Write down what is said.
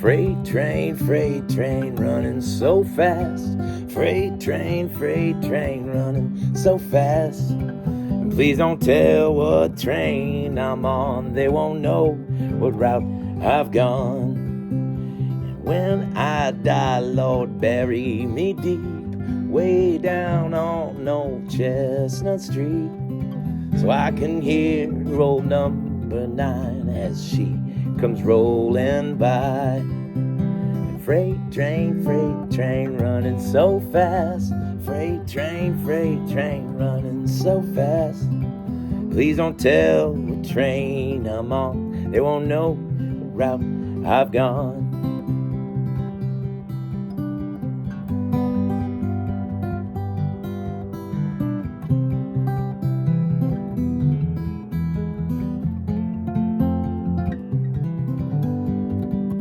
Freight train running so fast. Freight train running so fast. And please don't tell what train I'm on. They won't know what route I've gone. And when I die, Lord, bury me deep, way down on Old Chestnut Street, so I can hear old number 9 as she comes rolling by. Freight train running so fast. Freight train running so fast. Please don't tell what train I'm on. They won't know what route I've gone.